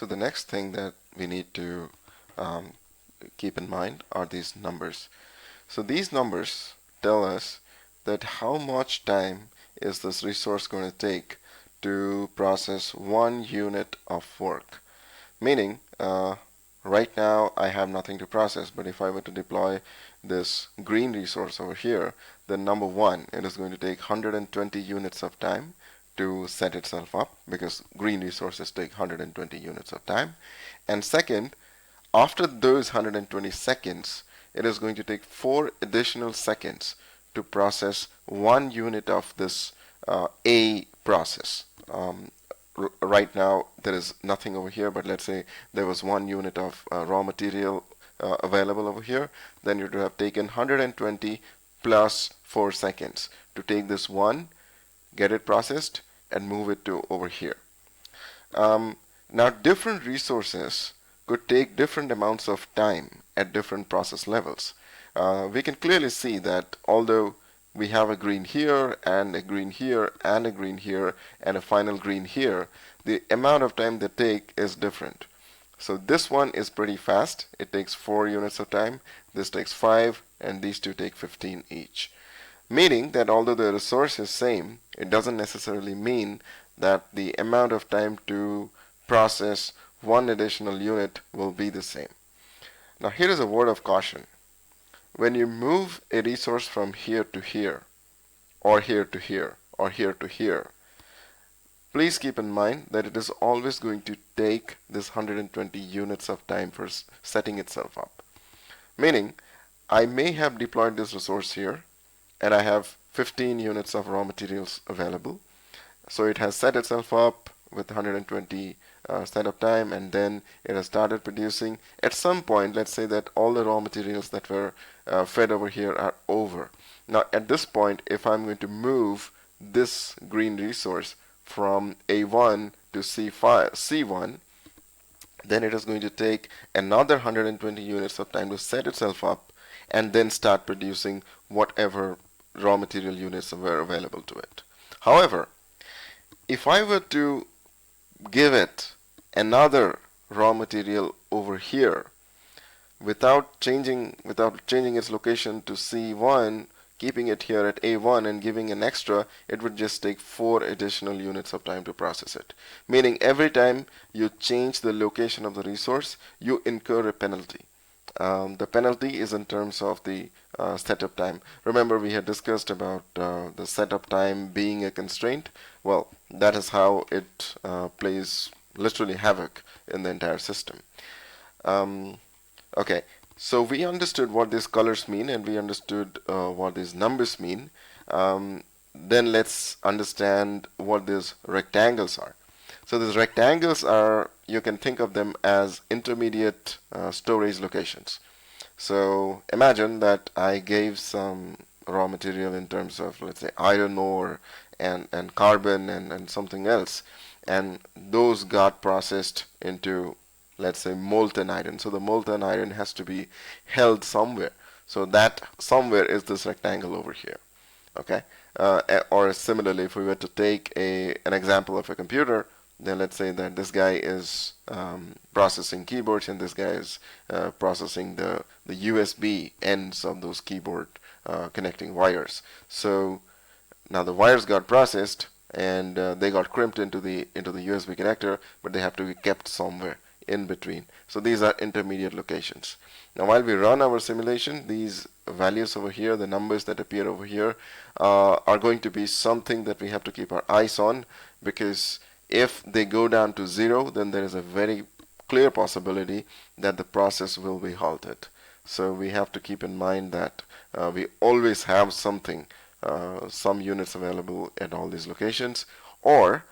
So the next thing that we need to um, keep in mind are these numbers. So these numbers tell us that how much time is this resource going to take to process 1 unit of work. Meaning, right now I have nothing to process, but if I were to deploy this green resource over here, then number one, it is going to take 120 units of time to set itself up, because green resources take 120 units of time. And second, after those 120 seconds, it is going to take 4 additional seconds to process 1 unit of this A process. Right now there is nothing over here, but let's say there was 1 unit of raw material available over here, then you would have taken 120 plus 4 seconds to take this one, get it processed, and move it to over here. Now different resources could take different amounts of time at different process levels. We can clearly see that although we have a green here and a green here and a green here and a final green here, the amount of time they take is different. So this one is pretty fast. It takes 4 units of time. This takes 5, and these two take 15 each. Meaning that although the resource is same, it doesn't necessarily mean that the amount of time to process one additional unit will be the same. Now here is a word of caution. When you move a resource from here to here, or here to here, or here to here, please keep in mind that it is always going to take this 120 units of time for setting itself up. Meaning, I may have deployed this resource here, and I have 15 units of raw materials available. So it has set itself up with 120 setup time, and then it has started producing. At some point, let's say that all the raw materials that were fed over here are over. Now at this point, if I'm going to move this green resource from A1 to C1, then it is going to take another 120 units of time to set itself up and then start producing whatever raw material units were available to it. However, if I were to give it another raw material over here without changing its location to C1, keeping it here at A1 and giving an extra, it would just take 4 additional units of time to process it. Meaning every time you change the location of the resource, you incur a penalty. The penalty is in terms of the setup time. Remember, we had discussed about the setup time being a constraint. Well, that is how it plays literally havoc in the entire system. Okay, so we understood what these colors mean, and we understood what these numbers mean. Then let's understand what these rectangles are. So these rectangles are, you can think of them as intermediate storage locations. So imagine that I gave some raw material in terms of, let's say, iron ore and carbon and something else, and those got processed into, let's say, molten iron. So the molten iron has to be held somewhere. So that somewhere is this rectangle over here. Okay, or similarly, if we were to take an example of a computer, then let's say that this guy is processing keyboards, and this guy is processing the USB ends of those keyboard connecting wires. So now the wires got processed, and they got crimped into the USB connector, but they have to be kept somewhere in between. So these are intermediate locations. Now while we run our simulation, these values over here, the numbers that appear over here, are going to be something that we have to keep our eyes on, because if they go down to 0, then there is a very clear possibility that the process will be halted. So we have to keep in mind that we always have something, some units available at all these locations. Or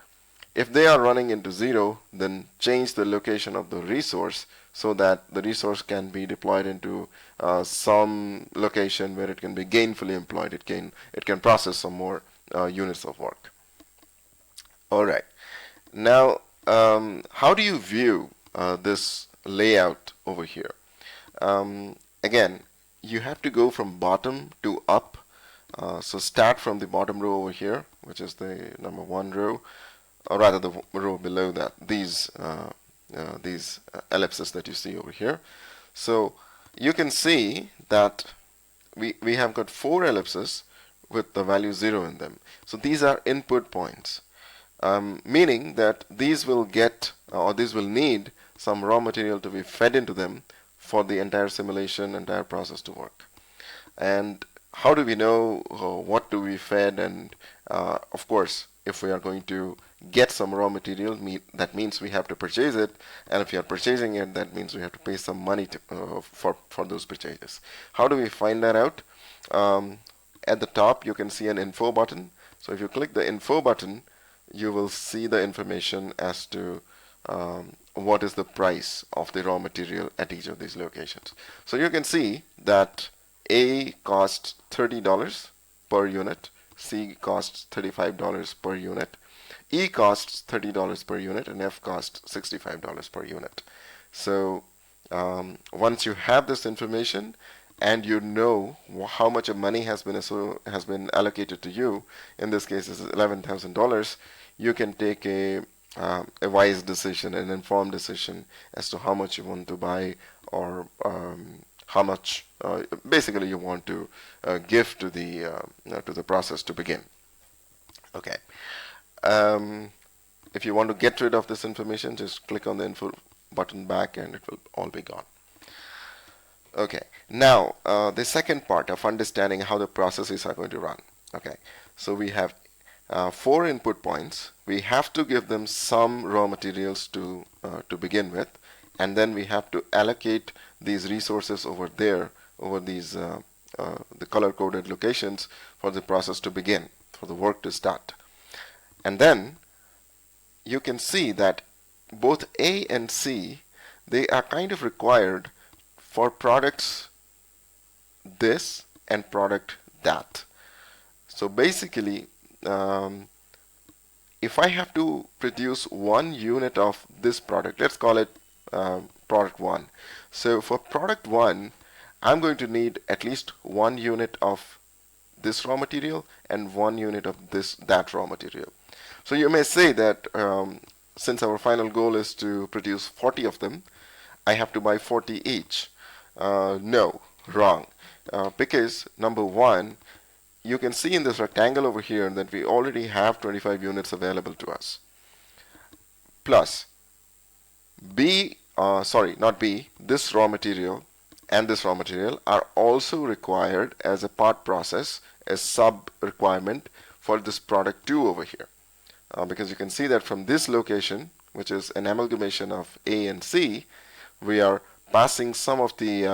if they are running into 0, then change the location of the resource so that the resource can be deployed into some location where it can be gainfully employed. It can process some more units of work. All right. Now, how do you view this layout over here? Again, you have to go from bottom to up. So start from the bottom row over here, which is the number 1 row, or rather the row below that. These ellipses that you see over here. So you can see that we have got 4 ellipses with the value 0 in them. So these are input points, meaning that these will get or these will need some raw material to be fed into them for the entire simulation, entire process to work. And how do we know what do we fed? And of course, if we are going to get some raw material, that means we have to purchase it. And if you are purchasing it, that means we have to pay some money for those purchases. How do we find that out? At the top, you can see an info button. So if you click the info button, you will see the information as to what is the price of the raw material at each of these locations. So you can see that A costs $30 per unit, C costs $35 per unit, E costs $30 per unit, and F costs $65 per unit. So once you have this information and you know how much of money has been allocated to you, in this case is $11,000, you can take a wise decision, an informed decision as to how much you want to buy, or how much basically you want to give to the process to begin. Okay. If you want to get rid of this information, just click on the info button back and it will all be gone. Okay. Now the second part of understanding how the processes are going to run. Okay. So we have 4 input points. We have to give them some raw materials to begin with, and then we have to allocate these resources over there, over these the color-coded locations for the process to begin, for the work to start. And then you can see that both A and C, they are kind of required for products this and product that. So basically, if I have to produce 1 unit of this product, let's call it product 1. So for product 1, I'm going to need at least 1 unit of this raw material and 1 unit of that raw material. So you may say that since our final goal is to produce 40 of them, I have to buy 40 each. No, wrong. Because number 1, you can see in this rectangle over here that we already have 25 units available to us. Plus, this raw material and this raw material are also required as a part process, as sub requirement for this product 2 over here. Because you can see that from this location, which is an amalgamation of A and C, we are passing some of the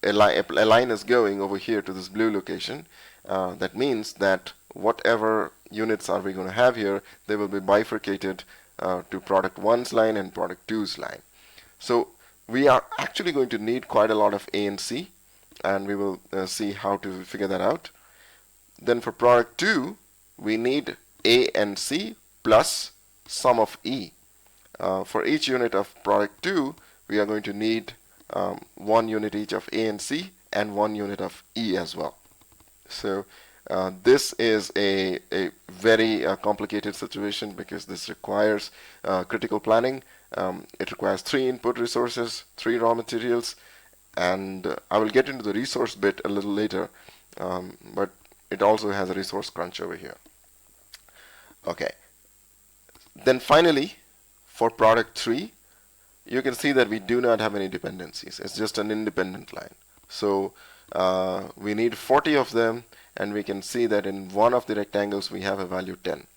a line is going over here to this blue location. That means that whatever units are we going to have here, they will be bifurcated to product 1's line and product 2's line. So we are actually going to need quite a lot of A and C, and we will see how to figure that out. Then for product 2, we need A and C plus some of E. For each unit of product 2, we are going to need 1 unit each of A and C and 1 unit of E as well. So this is a very complicated situation because this requires critical planning. It requires 3 input resources, 3 raw materials, and I will get into the resource bit a little later, but it also has a resource crunch over here. Okay. Then finally, for product 3, you can see that we do not have any dependencies. It's just an independent line. So we need 40 of them, and we can see that in one of the rectangles we have a value 10.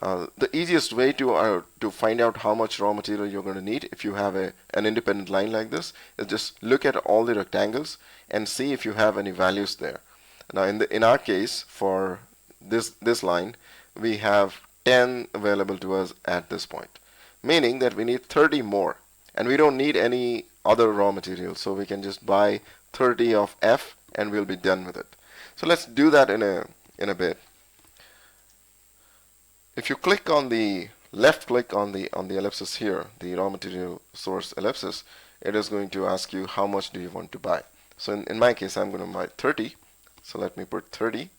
The easiest way to find out how much raw material you're going to need if you have an independent line like this is just look at all the rectangles and see if you have any values there. Now in our case, for this line, we have 10 available to us at this point, meaning that we need 30 more, and we don't need any other raw material, so we can just buy 30 of F and we'll be done with it. So let's do that in a bit. If you click on the left click on the ellipsis here, the raw material source ellipsis, it is going to ask you how much do you want to buy. So in my case, I'm going to buy 30. So let me put 30.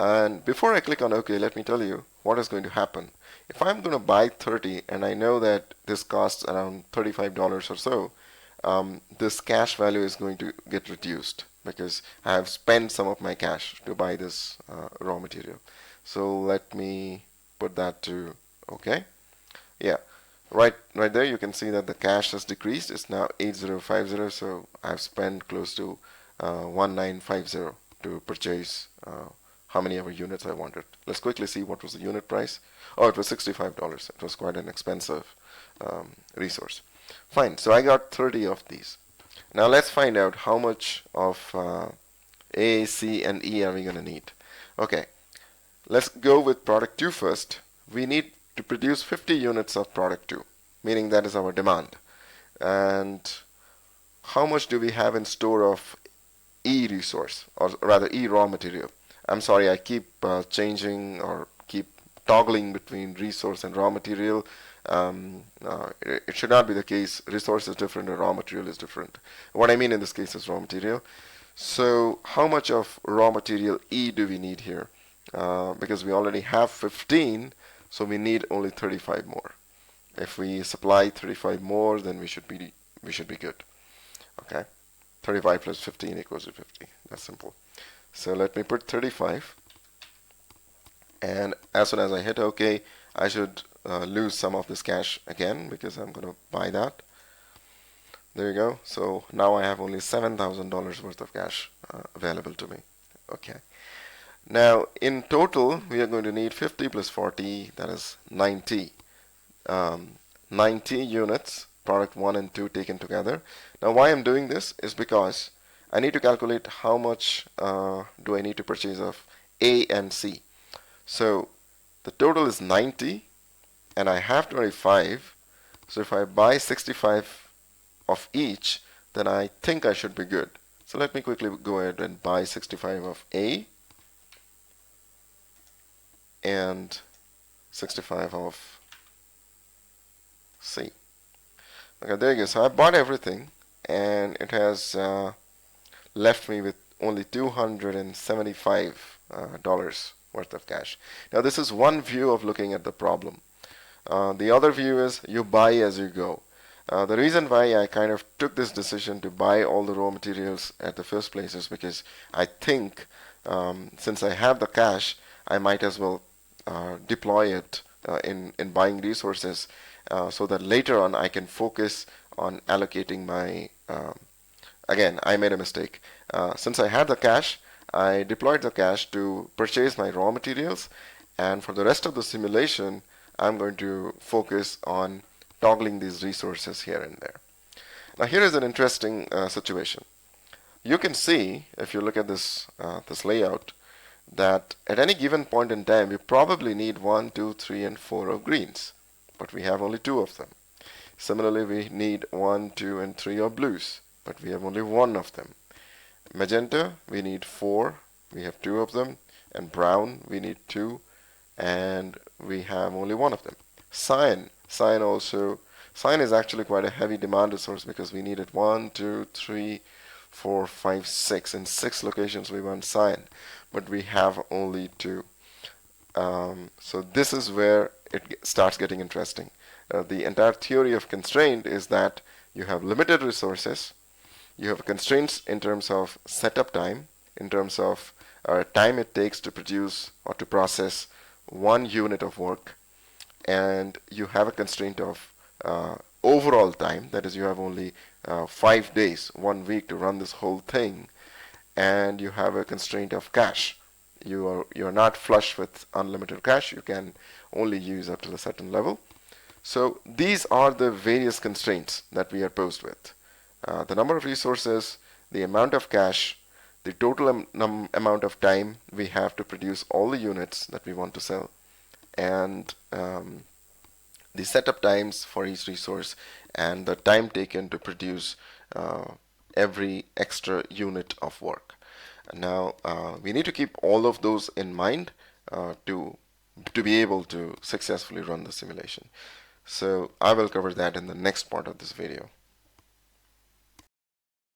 And before I click on OK, let me tell you what is going to happen. If I'm going to buy 30 and I know that this costs around $35 or so, this cash value is going to get reduced because I have spent some of my cash to buy this raw material. So let me put that to OK. Yeah, right there you can see that the cash has decreased. It's now 8050, so I've spent close to 1950 to purchase how many ever units I wanted. Let's quickly see what was the unit price. Oh, it was $65. It was quite an expensive resource. Fine, so I got 30 of these. Now let's find out how much of A, C, and E are we going to need. Okay, let's go with product 2 first. We need to produce 50 units of product 2, meaning that is our demand. And how much do we have in store of E resource, or rather E raw material? I'm sorry, I keep changing or keep toggling between resource and raw material. It should not be the case. Resource is different and raw material is different. What I mean in this case is raw material. So how much of raw material E do we need here? Because we already have 15, so we need only 35 more. If we supply 35 more, then we should be good. Okay, 35 plus 15 equals to 50. That's simple. So let me put 35, and as soon as I hit OK, I should lose some of this cash again because I'm going to buy that. There you go. So now I have only $7,000 worth of cash available to me. Okay. Now in total, we are going to need 50 plus 40, that is 90. 90 units, product 1 and 2 taken together. Now why I'm doing this is because I need to calculate how much do I need to purchase of A and C. So the total is 90 and I have 25. So if I buy 65 of each, then I think I should be good. So let me quickly go ahead and buy 65 of A and 65 of C. Okay, there you go. So I bought everything and it has left me with only $275 worth of cash. Now this is one view of looking at the problem. The other view is you buy as you go. The reason why I kind of took this decision to buy all the raw materials at the first place is because I think since I have the cash, I might as well deploy it in buying resources so that later on I can focus on allocating my again, I made a mistake. Since I had the cash, I deployed the cash to purchase my raw materials, and for the rest of the simulation, I'm going to focus on toggling these resources here and there. Now here is an interesting situation. You can see, if you look at this, this layout, that at any given point in time, we probably need 1, 2, 3, and 4 of greens, but we have only 2 of them. Similarly, we need 1, 2, and 3 of blues, but we have only 1 of them. Magenta, we need 4, we have 2 of them, and brown, we need 2, and we have only 1 of them. Cyan is actually quite a heavy demand resource because we need it 1, 2, 3, 4, 5, 6. In 6 locations we want cyan, but we have only 2. So this is where it starts getting interesting. The entire theory of constraint is that you have limited resources, you have constraints in terms of setup time, in terms of time it takes to produce or to process 1 unit of work, and you have a constraint of overall time, that is you have only 5 days, 1 week to run this whole thing, and you have a constraint of cash. You are not flush with unlimited cash, you can only use up to a certain level. So these are the various constraints that we are posed with. The number of resources, the amount of cash, the total amount of time we have to produce all the units that we want to sell, and the setup times for each resource, and the time taken to produce every extra unit of work. Now we need to keep all of those in mind to be able to successfully run the simulation. So I will cover that in the next part of this video.